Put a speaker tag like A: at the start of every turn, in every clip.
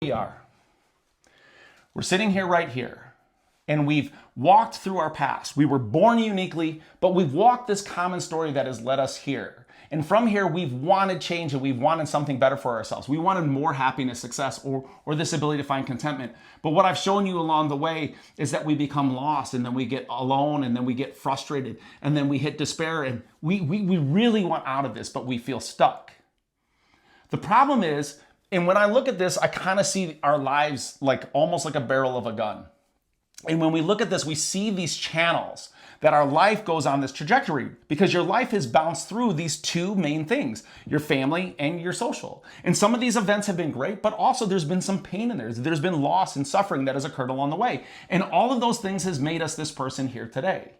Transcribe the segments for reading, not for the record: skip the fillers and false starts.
A: We are. We're sitting here right here, and we've walked through our past. We were born uniquely, but we've walked this common story that has led us here. And from here, we've wanted change and we've wanted something better for ourselves. We wanted more happiness, success, or this ability to find contentment. But what I've shown you along the way is that we become lost, and then we get alone, and then we get frustrated, and then we hit despair, and we really want out of this, but we feel stuck. The problem is, and when I look at this, I kind of see our lives like almost like a barrel of a gun. And when we look at this, we see these channels that our life goes on this trajectory because your life has bounced through these two main things, your family and your social. And some of these events have been great, but also there's been some pain in there. There's been loss and suffering that has occurred along the way. And all of those things has made us this person here today.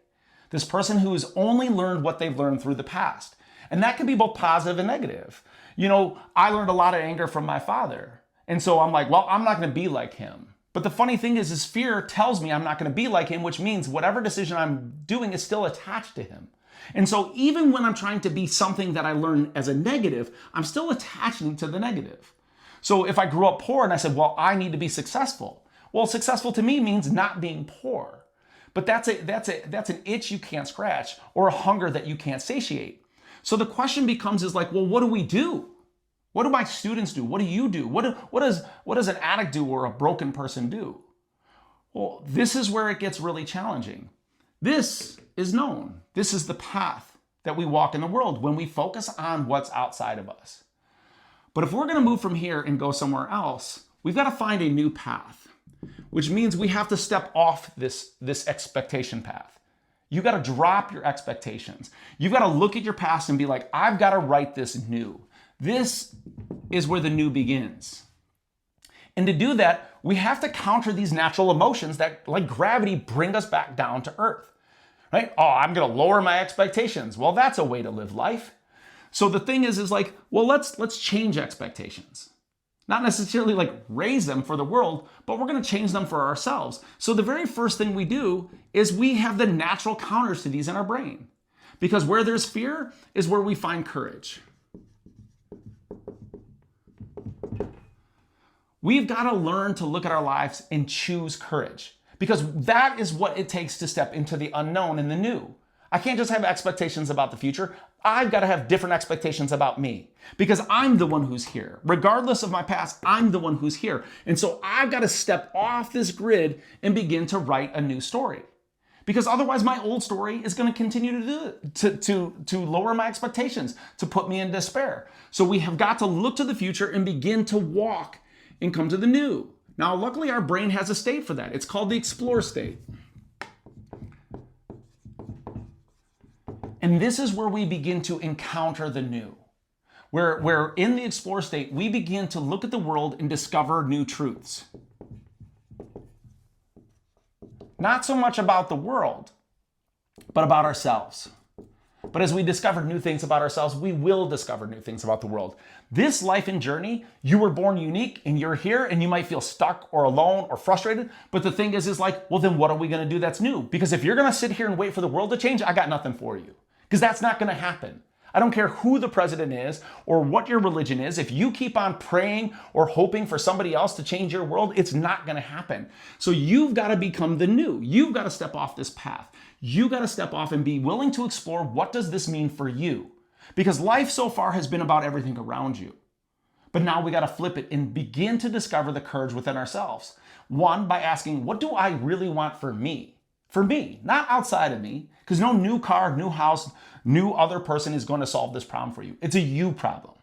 A: This person who's only learned what they've learned through the past. And that can be both positive and negative. You know, I learned a lot of anger from my father. And so I'm like, well, I'm not going to be like him. But the funny thing is fear tells me I'm not going to be like him, which means whatever decision I'm doing is still attached to him. And so even when I'm trying to be something that I learned as a negative, I'm still attaching to the negative. So if I grew up poor and I said, well, I need to be successful. Well, successful to me means not being poor. But that's an itch you can't scratch or a hunger that you can't satiate. So the question becomes like, well, what do we do? What do my students do? What do you do? What does an addict do or a broken person do? Well, this is where it gets really challenging. This is known. This is the path that we walk in the world when we focus on what's outside of us. But if we're going to move from here and go somewhere else, we've got to find a new path, which means we have to step off this expectation path. You got to drop your expectations. You've got to look at your past and be like, I've got to write this new. This is where the new begins. And to do that, we have to counter these natural emotions that, like gravity, bring us back down to earth. Right? Oh, I'm going to lower my expectations. Well, that's a way to live life. So the thing is like, well, let's change expectations. Not necessarily like raise them for the world, but we're going to change them for ourselves. So the very first thing we do is we have the natural counters to these in our brain. Because where there's fear is where we find courage. We've got to learn to look at our lives and choose courage. Because that is what it takes to step into the unknown and the new. I can't just have expectations about the future. I've got to have different expectations about me because I'm the one who's here. Regardless of my past, I'm the one who's here. And so I've got to step off this grid and begin to write a new story. Because otherwise my old story is going to continue to lower my expectations, to put me in despair. So we have got to look to the future and begin to walk and come to the new. Now, luckily our brain has a state for that. It's called the explore state. And this is where we begin to encounter the new. Where in the explore state, we begin to look at the world and discover new truths. Not so much about the world, but about ourselves. But as we discover new things about ourselves, we will discover new things about the world. This life and journey, you were born unique and you're here and you might feel stuck or alone or frustrated. But the thing is like, well, then what are we going to do that's new? Because if you're going to sit here and wait for the world to change, I got nothing for you. Because that's not going to happen. I don't care who the president is or what your religion is. If you keep on praying or hoping for somebody else to change your world, it's not going to happen. So you've got to become the new. You've got to step off this path. You got to step off and be willing to explore what does this mean for you? Because life so far has been about everything around you. But now we got to flip it and begin to discover the courage within ourselves. One, by asking, what do I really want for me? For me, not outside of me, because no new car, new house, new other person is going to solve this problem for you. It's a you problem.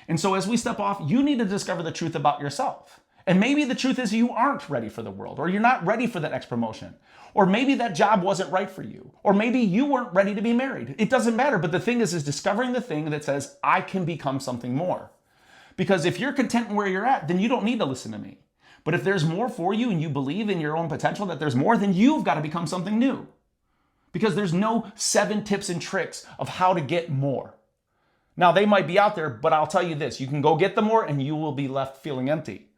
A: And so as we step off, you need to discover the truth about yourself. And maybe the truth is you aren't ready for the world, or you're not ready for that next promotion. Or maybe that job wasn't right for you. Or maybe you weren't ready to be married. It doesn't matter. But the thing is discovering the thing that says, I can become something more. Because if you're content where you're at, then you don't need to listen to me. But if there's more for you and you believe in your own potential that there's more, then you've got to become something new. Because there's no 7 tips and tricks of how to get more. Now, they might be out there, but I'll tell you this. You can go get them more and you will be left feeling empty.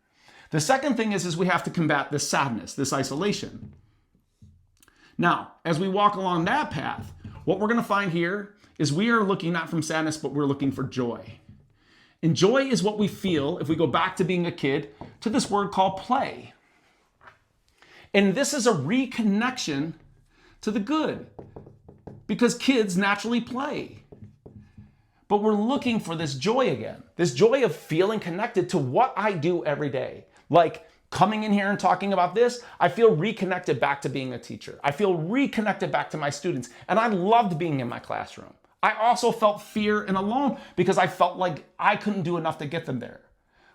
A: The second thing is we have to combat this sadness, this isolation. Now, as we walk along that path, what we're going to find here is we are looking not from sadness, but we're looking for joy. And joy is what we feel if we go back to being a kid, to this word called play. And this is a reconnection to the good, because kids naturally play. But we're looking for this joy again, this joy of feeling connected to what I do every day. Like coming in here and talking about this, I feel reconnected back to being a teacher. I feel reconnected back to my students, and I loved being in my classroom. I also felt fear and alone because I felt like I couldn't do enough to get them there.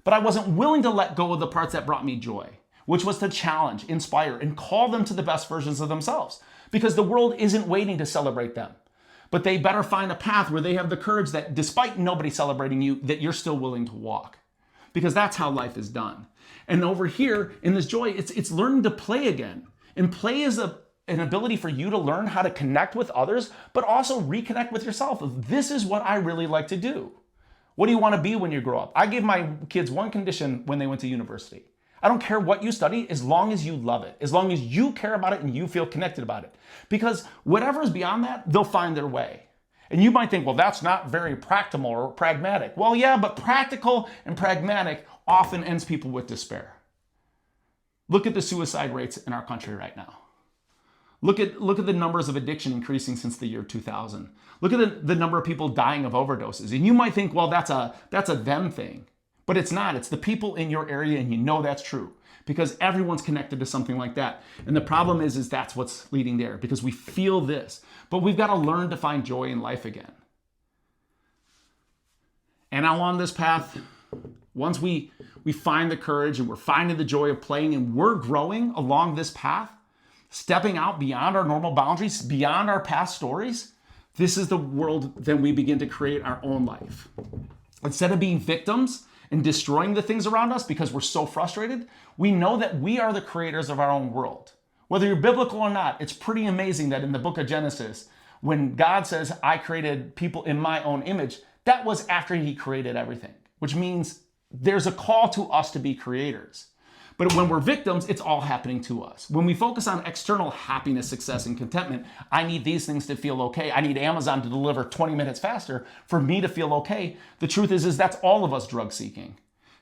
A: But I wasn't willing to let go of the parts that brought me joy, which was to challenge, inspire, and call them to the best versions of themselves, because the world isn't waiting to celebrate them. But they better find a path where they have the courage that, despite nobody celebrating you, that you're still willing to walk. Because that's how life is done. And over here in this joy, it's learning to play again. And play is an ability for you to learn how to connect with others, but also reconnect with yourself. This is what I really like to do. What do you want to be when you grow up? I gave my kids one condition when they went to university. I don't care what you study, as long as you love it, as long as you care about it and you feel connected about it. Because whatever is beyond that, they'll find their way. And you might think, well, that's not very practical or pragmatic. Well, yeah, but practical and pragmatic often ends people with despair. Look at the suicide rates in our country right now. Look at the numbers of addiction increasing since the year 2000. Look at the number of people dying of overdoses. And you might think, well, that's a them thing. But it's not. It's the people in your area, and you know that's true because everyone's connected to something like that. And the problem is that's what's leading there, because we feel this. But we've got to learn to find joy in life again. And along this path, once we find the courage and we're finding the joy of playing and we're growing along this path, stepping out beyond our normal boundaries, beyond our past stories, this is the world then we begin to create our own life. Instead of being victims and destroying the things around us because we're so frustrated, we know that we are the creators of our own world. Whether you're biblical or not, it's pretty amazing that in the book of Genesis, when God says, I created people in my own image, that was after he created everything, which means there's a call to us to be creators. But when we're victims, it's all happening to us. When we focus on external happiness, success, and contentment, I need these things to feel okay. I need Amazon to deliver 20 minutes faster for me to feel okay. The truth is that's all of us drug seeking.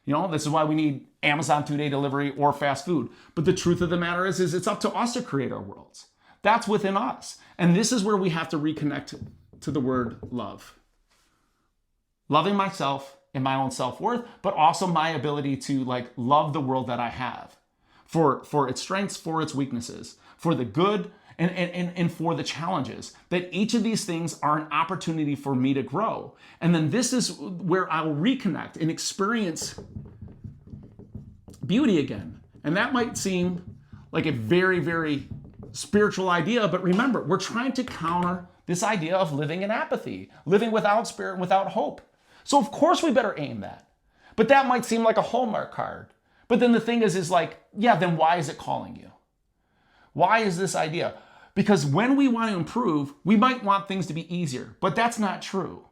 A: You know, this is why we need Amazon 2-day delivery or fast food. But the truth of the matter is it's up to us to create our worlds. That's within us. And this is where we have to reconnect to the word love. Loving myself and my own self-worth, but also my ability to love the world that I have for its strengths, for its weaknesses, for the good and for the challenges. That each of these things are an opportunity for me to grow. And then this is where I'll reconnect and experience beauty again. And that might seem like a very, very spiritual idea, but remember, we're trying to counter this idea of living in apathy, living without spirit and without hope. So of course we better aim that. But that might seem like a Hallmark card. But then the thing is then why is it calling you? Why is this idea? Because when we want to improve, we might want things to be easier, but that's not true.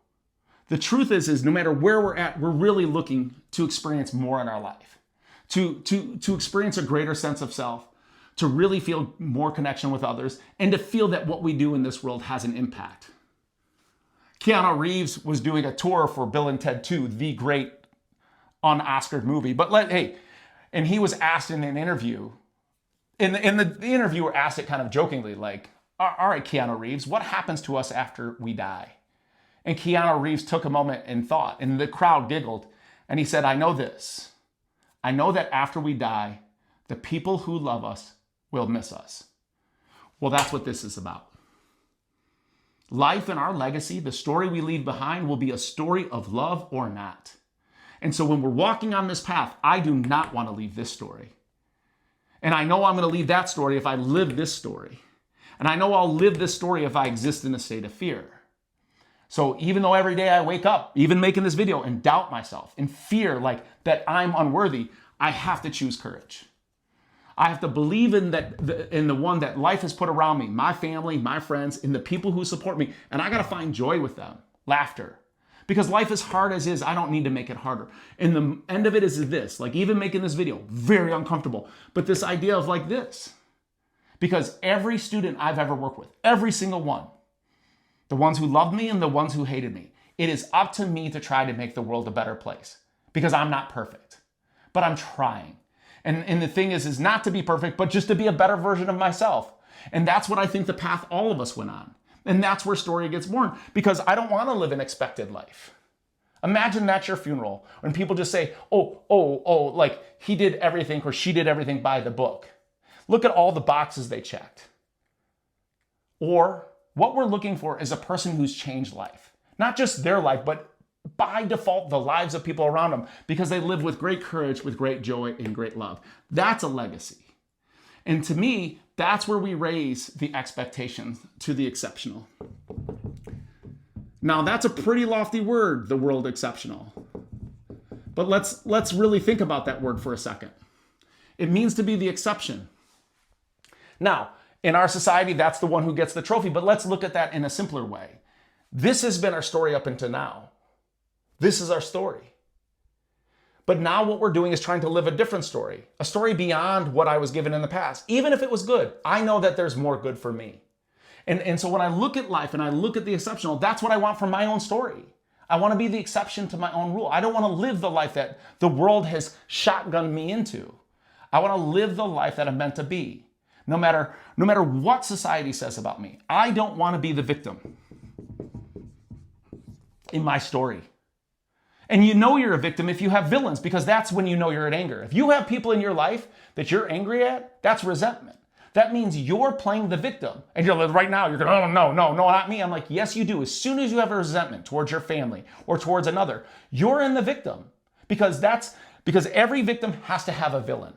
A: The truth is no matter where we're at, we're really looking to experience more in our life, to experience a greater sense of self, to really feel more connection with others, and to feel that what we do in this world has an impact. Keanu Reeves was doing a tour for Bill and Ted 2, the great un-Oscared movie. And he was asked in an interview, the interviewer asked it kind of jokingly, like, all right, Keanu Reeves, what happens to us after we die? And Keanu Reeves took a moment and thought, and the crowd giggled. And he said, I know this. I know that after we die, the people who love us will miss us. Well, that's what this is about. Life and our legacy, the story we leave behind, will be a story of love or not. And so when we're walking on this path, I do not want to leave this story. And I know I'm going to leave that story if I live this story. And I know I'll live this story if I exist in a state of fear. So even though every day I wake up, even making this video, and doubt myself, and fear that I'm unworthy, I have to choose courage. I have to believe in the one that life has put around me, my family, my friends, and the people who support me. And I got to find joy with them, laughter. Because life is hard as is, I don't need to make it harder. And the end of it is this, even making this video, very uncomfortable. But this idea of this. Because every student I've ever worked with, every single one, the ones who loved me and the ones who hated me, it is up to me to try to make the world a better place. Because I'm not perfect, but I'm trying. And the thing is not to be perfect, but just to be a better version of myself. And that's what I think the path all of us went on. And that's where story gets born, because I don't want to live an expected life. Imagine that's your funeral when people just say, oh, like he did everything or she did everything by the book. Look at all the boxes they checked. Or what we're looking for is a person who's changed life. Not just their life, but by default, the lives of people around them, because they live with great courage, with great joy, and great love. That's a legacy. And to me, that's where we raise the expectations to the exceptional. Now, that's a pretty lofty word, the word exceptional. But let's really think about that word for a second. It means to be the exception. Now, in our society, that's the one who gets the trophy, but let's look at that in a simpler way. This has been our story up until now. This is our story. But now what we're doing is trying to live a different story, a story beyond what I was given in the past. Even if it was good, I know that there's more good for me. And so when I look at life and I look at the exceptional, that's what I want for my own story. I want to be the exception to my own rule. I don't want to live the life that the world has shotgunned me into. I want to live the life that I'm meant to be. No matter what society says about me, I don't want to be the victim in my story. And you know you're a victim if you have villains, because that's when you know you're in anger. If you have people in your life that you're angry at, that's resentment. That means you're playing the victim. And you're like, right now, you're going, oh, no, not me. I'm like, yes, you do. As soon as you have a resentment towards your family or towards another, you're in the victim, because every victim has to have a villain.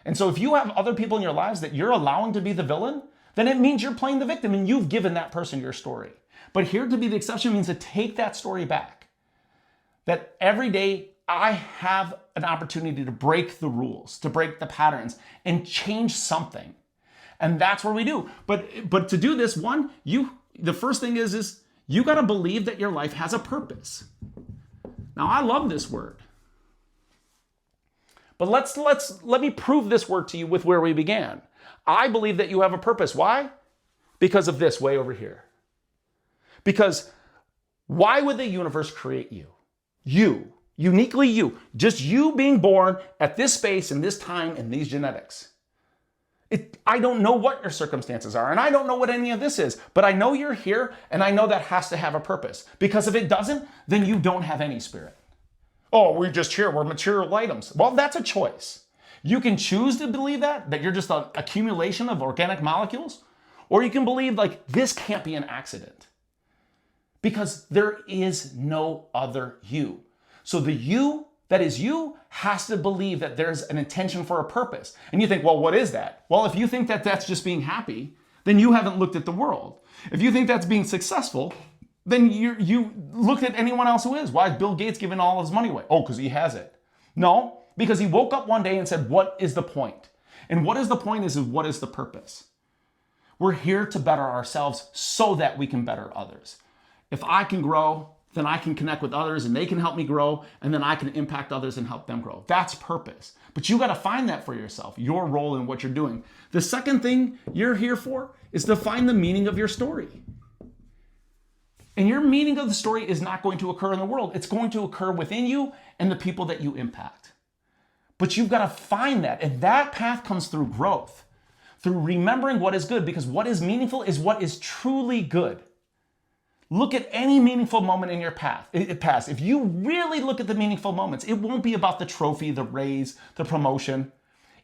A: And so if you have other people in your lives that you're allowing to be the villain, then it means you're playing the victim and you've given that person your story. But here to be the exception means to take that story back. That every day I have an opportunity to break the rules, to break the patterns, and change something. And that's what we do. But to do this, the first thing is you got to believe that your life has a purpose. Now, I love this word. But let me prove this word to you with where we began. I believe that you have a purpose. Why? Because of this way over here. Because why would the universe create you? You, uniquely you, just you being born at this space and this time and these genetics. I don't know what your circumstances are, and I don't know what any of this is, but I know you're here, and I know that has to have a purpose. Because if it doesn't, then you don't have any spirit. Oh, we're just here, we're material items. Well, that's a choice. You can choose to believe that you're just an accumulation of organic molecules, or you can believe like this can't be an accident. Because there is no other you. So the you that is you has to believe that there's an intention for a purpose. And you think, well, what is that? Well, if you think that that's just being happy, then you haven't looked at the world. If you think that's being successful, then you look at anyone else who is. Why is Bill Gates giving all his money away? Oh, because he has it. No, because he woke up one day and said, what is the point? And what is the point is what is the purpose? We're here to better ourselves so that we can better others. If I can grow, then I can connect with others and they can help me grow, and then I can impact others and help them grow. That's purpose. But you got to find that for yourself, your role in what you're doing. The second thing you're here for is to find the meaning of your story. And your meaning of the story is not going to occur in the world. It's going to occur within you and the people that you impact. But you've got to find that. And that path comes through growth, through remembering what is good, because what is meaningful is what is truly good. Look at any meaningful moment in your past. If you really look at the meaningful moments, it won't be about the trophy, the raise, the promotion.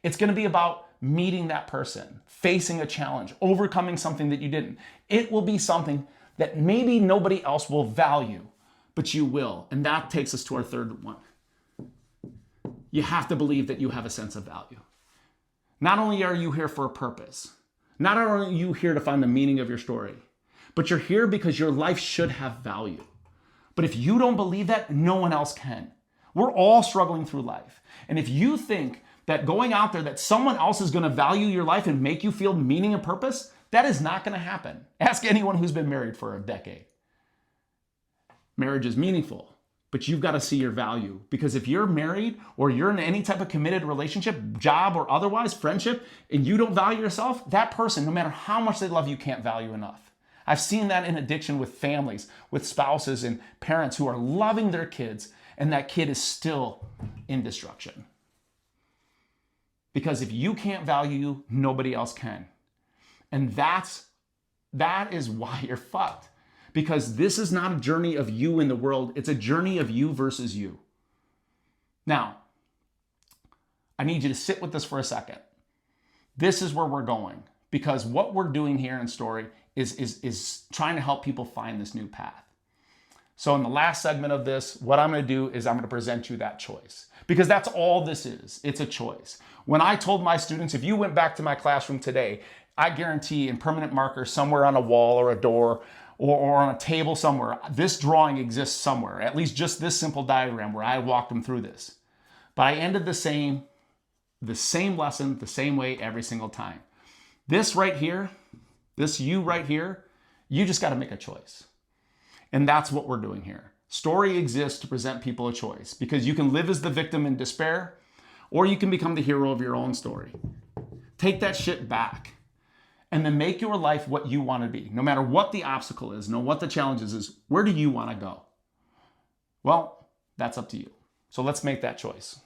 A: It's going to be about meeting that person, facing a challenge, overcoming something that you didn't. It will be something that maybe nobody else will value, but you will. And that takes us to our third one. You have to believe that you have a sense of value. Not only are you here for a purpose, not only are you here to find the meaning of your story, but you're here because your life should have value. But if you don't believe that, no one else can. We're all struggling through life. And if you think that going out there, that someone else is going to value your life and make you feel meaning and purpose, that is not going to happen. Ask anyone who's been married for a decade. Marriage is meaningful, but you've got to see your value. Because if you're married or you're in any type of committed relationship, job or otherwise, friendship, and you don't value yourself, that person, no matter how much they love you, can't value enough. I've seen that in addiction with families, with spouses and parents who are loving their kids, and that kid is still in destruction. Because if you can't value you, nobody else can. And that is why you're fucked. Because this is not a journey of you in the world. It's a journey of you versus you. Now, I need you to sit with this for a second. This is where we're going. Because what we're doing here in Story is trying to help people find this new path. So in the last segment of this, what I'm going to do is I'm going to present you that choice. Because that's all this is. It's a choice. When I told my students, if you went back to my classroom today, I guarantee in permanent marker somewhere on a wall or a door or on a table somewhere, this drawing exists somewhere, at least just this simple diagram where I walked them through this. But I ended the same lesson, the same way every single time. This right here, this you right here, you just got to make a choice. And that's what we're doing here. Story exists to present people a choice because you can live as the victim in despair or you can become the hero of your own story. Take that shit back and then make your life what you want to be. No matter what the obstacle is, no what the challenge is, where do you want to go? Well, that's up to you. So let's make that choice.